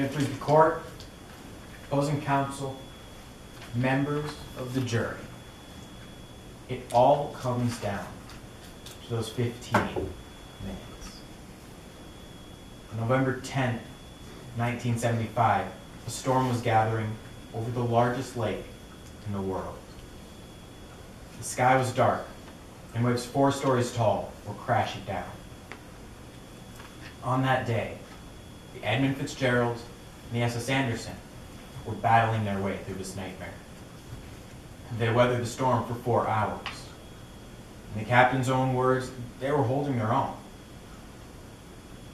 May it please the court, opposing counsel, members of the jury. It all comes down to those 15 minutes. On November 10th, 1975, a storm was gathering over the largest lake in the world. The sky was dark, and waves 4 stories tall were crashing down. On that day, the Edmund Fitzgerald and the SS Anderson were battling their way through this nightmare. They weathered the storm for 4 hours. In the captain's own words, they were holding their own.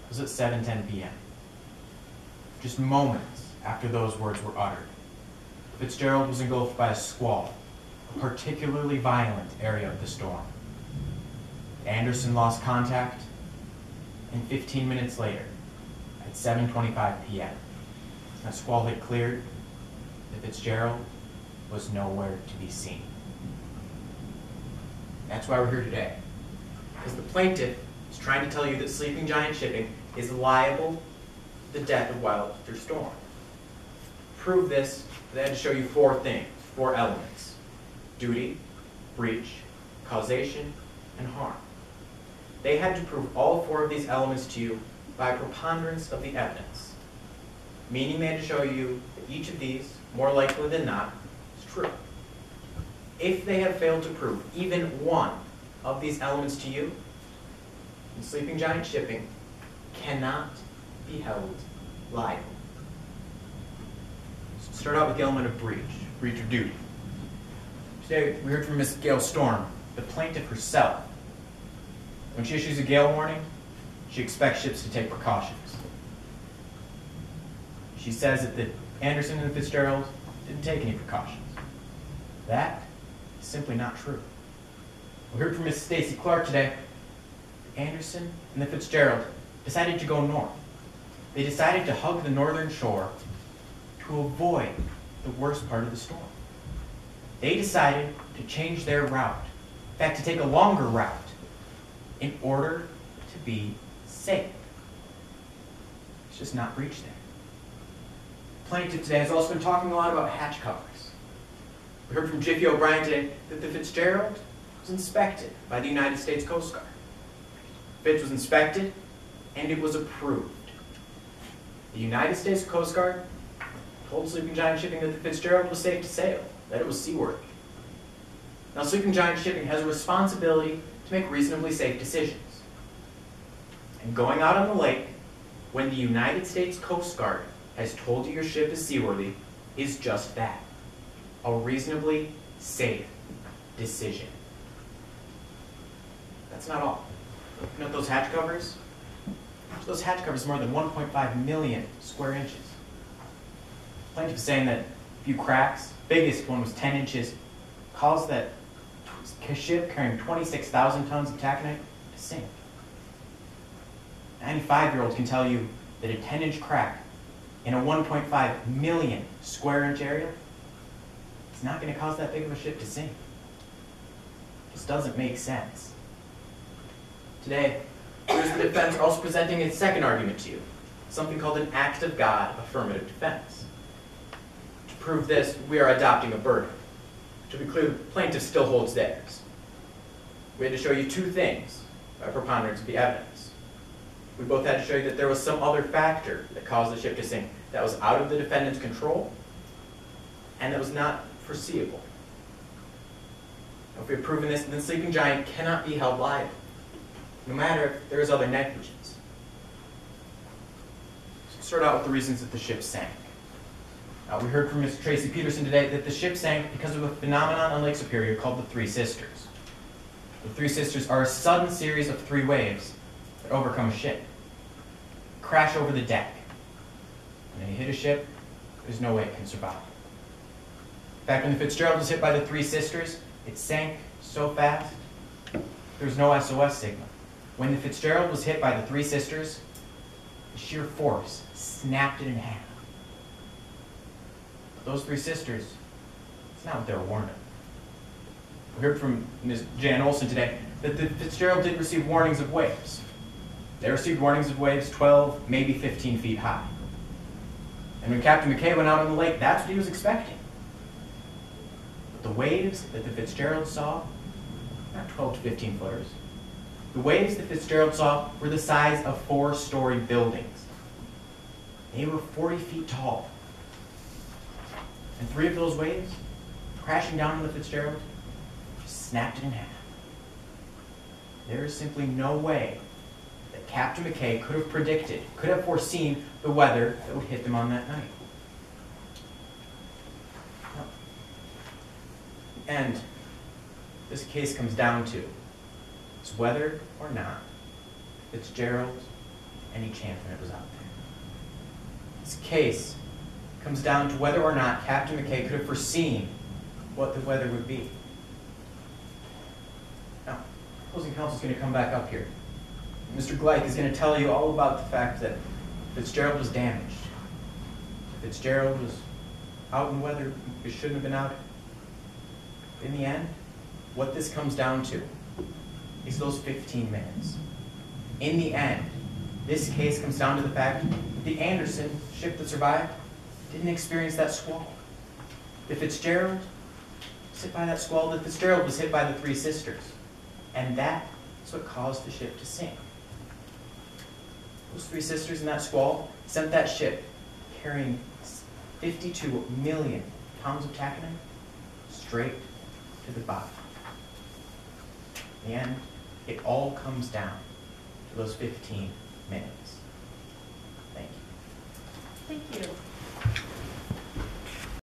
It was at 7:10 p.m. Just moments after those words were uttered, Fitzgerald was engulfed by a squall, a particularly violent area of the storm. Anderson lost contact, and 15 minutes later, at 7:25 p.m., that squall had cleared, the Fitzgerald was nowhere to be seen. That's why we're here today, because the plaintiff is trying to tell you that Sleeping Giant Shipping is liable for the death of Wilder Storm. To prove this, they had to show you 4 things, 4 elements: duty, breach, causation, and harm. They had to prove all 4 of these elements to you by a preponderance of the evidence, meaning they had to show you that each of these, more likely than not, is true. If they have failed to prove even one of these elements to you, then Sleeping Giant Shipping cannot be held liable. So let's start out with the element of breach of duty. Today we heard from Miss Gail Storm, the plaintiff herself. When she issues a gale warning, she expects ships to take precautions. She says that the Anderson and the Fitzgerald didn't take any precautions. That is simply not true. We heard from Miss Stacy Clark today. The Anderson and the Fitzgerald decided to go north. They decided to hug the northern shore to avoid the worst part of the storm. They decided to change their route. In fact, to take a longer route in order to be safe. It's just not breached there. The plaintiff today has also been talking a lot about hatch covers. We heard from Jiffy O'Brien today that the Fitzgerald was inspected by the United States Coast Guard. Fitz was inspected, and it was approved. The United States Coast Guard told Sleeping Giant Shipping that the Fitzgerald was safe to sail, that it was seaworthy. Now, Sleeping Giant Shipping has a responsibility to make reasonably safe decisions. And going out on the lake, when the United States Coast Guard has told you your ship is seaworthy, is just that. A reasonably safe decision. That's not all. Looking at those hatch covers, those hatch covers more than 1.5 million square inches. The plaintiff is saying that a few cracks, biggest one was 10 inches, caused that ship carrying 26,000 tons of taconite to sink. 95-year-olds can tell you that a 10-inch crack in a 1.5 million square inch area is not going to cause that big of a ship to sink. It just doesn't make sense. Today, here's the defense also presenting its second argument to you, something called an act of God affirmative defense. To prove this, we are adopting a burden. To be clear, the plaintiff still holds theirs. We had to show you 2 things by preponderance of the evidence. We both had to show you that there was some other factor that caused the ship to sink that was out of the defendant's control and that was not foreseeable. Now, if we have proven this, then Sleeping Giant cannot be held liable, no matter if there is other negligence. So let's start out with the reasons that the ship sank. We heard from Ms. Tracy Peterson today that the ship sank because of a phenomenon on Lake Superior called the Three Sisters. The Three Sisters are a sudden series of 3 waves that overcome a ship, crash over the deck. When they hit a ship, there's no way it can survive. In fact, when the Fitzgerald was hit by the Three Sisters, it sank so fast, there was no SOS signal. When the Fitzgerald was hit by the Three Sisters, the sheer force snapped it in half. Those Three Sisters, it's not what they were warned of. We heard from Ms. Jan Olson today that the Fitzgerald did receive warnings of waves. They received warnings of waves 12, maybe 15 feet high. And when Captain McKay went out on the lake, that's what he was expecting. But the waves that the Fitzgeralds saw, not 12 to 15 footers, the waves that Fitzgerald saw were the size of 4-story buildings. They were 40 feet tall. And 3 of those waves, crashing down on the Fitzgerald, just snapped it in half. There is simply no way that Captain McKay could have predicted, could have foreseen the weather that would hit them on that night. And this case comes down to is whether or not Fitzgerald, any chance that it was out there. This case comes down to whether or not Captain McKay could have foreseen what the weather would be. Now, opposing counsel is going to come back up here. Mr. Gleich is going to tell you all about the fact that Fitzgerald was damaged. Fitzgerald was out in weather it shouldn't have been out. In the end, what this comes down to is those 15 minutes. In the end, this case comes down to the fact that the Anderson ship that survived didn't experience that squall. The Fitzgerald was hit by that squall. The Fitzgerald was hit by the 3 sisters. And that is what caused the ship to sink. Those 3 sisters in that squall sent that ship carrying 52 million pounds of taconite straight to the bottom. In the end, it all comes down to those 15 minutes. Thank you. Thank you.